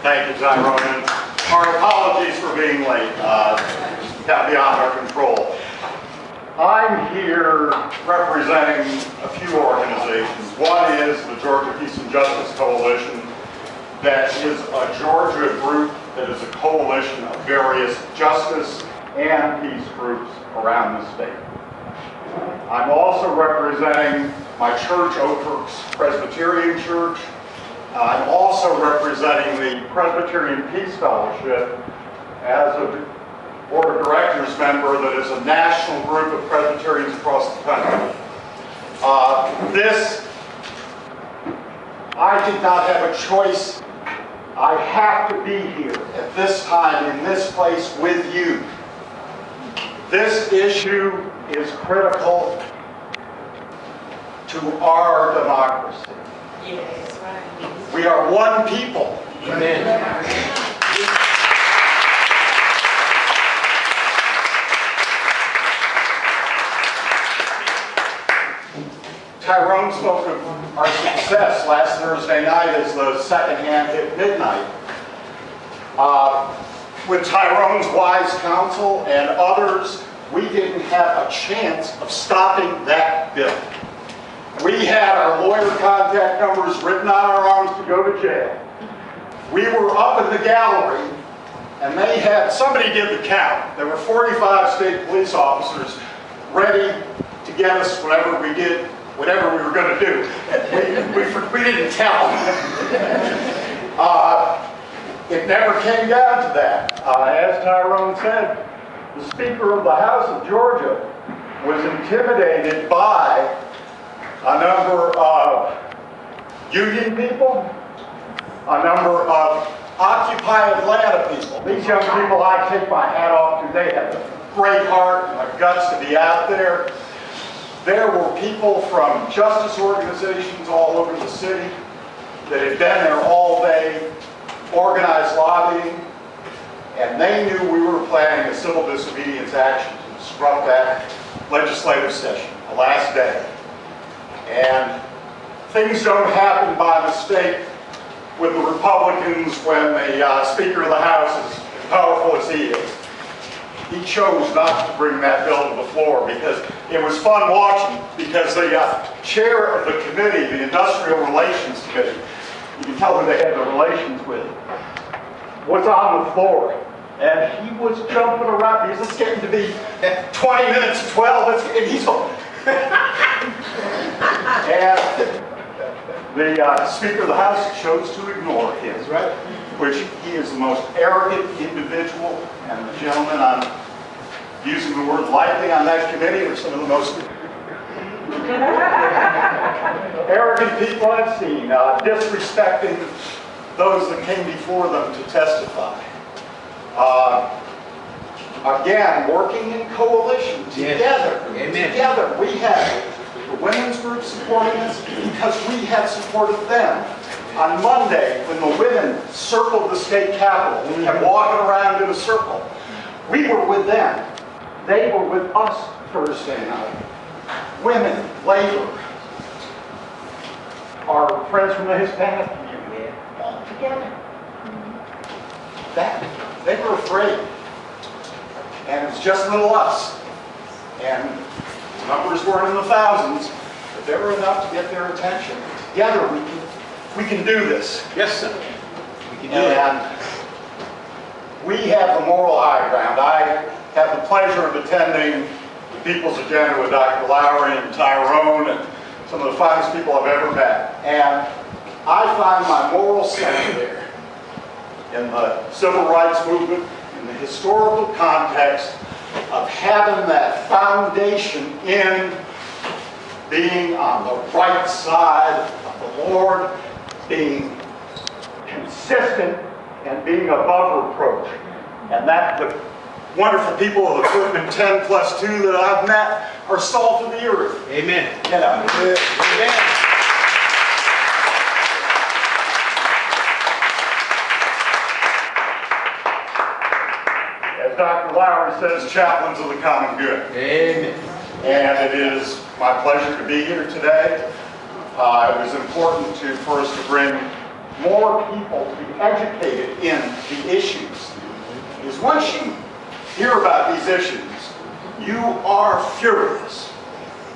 Thank you, Tyrone. And our apologies for being late. Got beyond our control. I'm here representing a few organizations. One is the Georgia Peace and Justice Coalition. That is a Georgia group that is a coalition of various justice and peace groups around the state. I'm also representing my church, Oak Oaks Presbyterian Church. I'm also representing the Presbyterian Peace Fellowship as a board of directors member that is a national group of Presbyterians across the country. I did not have a choice. I have to be here at this time in this place with you. This issue is critical to our democracy. Yes, right. We are one people. Amen. Tyrone spoke of our success last Thursday night as the second hand hit midnight. With Tyrone's wise counsel and others, we didn't have a chance of stopping that bill. We had our lawyer contact numbers written on our arms to go to jail. We were up in the gallery, and they had, somebody did the count. There were 45 state police officers ready to get us whatever we did, whatever we were going to do. We didn't tell them. It never came down to that. As Tyrone said, the Speaker of the House of Georgia was intimidated by a number of union people, a number of Occupy Atlanta people. These young people I take my hat off to. They have a great heart and the guts to be out there. There were people from justice organizations all over the city that had been there all day, organized lobbying, and they knew we were planning a civil disobedience action to disrupt that legislative session, the last day. And things don't happen by mistake with the Republicans when the Speaker of the House is as powerful as he is. He chose not to bring that bill to the floor because it was fun watching, because the chair of the committee, the Industrial Relations Committee, you can tell who they had the relations with, was on the floor. And he was jumping around. He was just getting to be 20 minutes to 12, and he's going. And the Speaker of the House chose to ignore him. That's right. Which he is the most arrogant individual, and the gentleman, I'm using the word lightly on that committee, are some of the most arrogant people I've seen, disrespecting those that came before them to testify. Again, working in coalition together. Amen. Together, we had the women's group supporting us because we had supported them. On Monday, when the women circled the state capitol and kept walking around in a circle, we were with them. They were with us Thursday night. Women, labor, our friends from the Hispanic community, all together. They were afraid. And it was just little us. And the numbers weren't in the thousands, but they were enough to get their attention. Together we can do this. Yes, sir. We can do it. And we have the moral high ground. I have the pleasure of attending the People's Agenda with Dr. Lowry and Tyrone and some of the finest people I've ever met. And I find my moral center there in the civil rights movement, in the historical context of having that foundation in being on the right side of the Lord, being consistent, and being above reproach. And that the wonderful people of the Quitman 10+2 that I've met are salt of the earth. Amen. You know. Amen. As Dr. Lowry says, chaplains of the common good. Amen. And it is my pleasure to be here today. It was important for us to bring more people to be educated in the issues. Because once you hear about these issues, you are furious.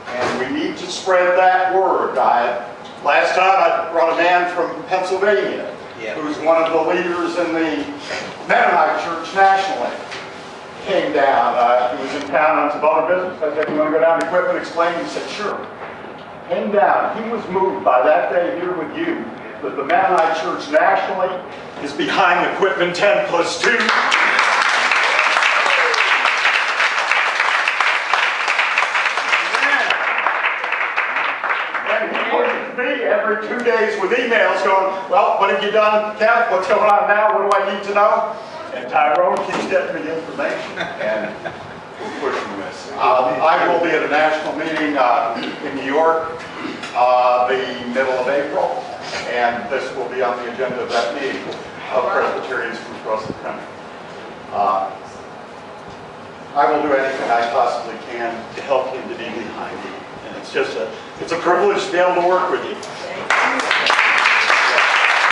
And we need to spread that word. Last time I brought a man from Pennsylvania, who's one of the leaders in the Mennonite Church nationally. Came down, he was in town on some other business. I said, you want to go down to Quitman, explain? He said, sure. Came down, he was moved by that day here with you, that the Mennonite Church nationally is behind the Quitman 10+2. And he pushes me every 2 days with emails going, well, what have you done, Kev? What's going on now? What do I need to know? And Tyrone keeps getting me information, and we're pushing this. I will be at a national meeting in New York the middle of April, and this will be on the agenda of that meeting of Presbyterians from across the country. I will do anything I possibly can to help him to be behind you, and it's a privilege to be able to work with you.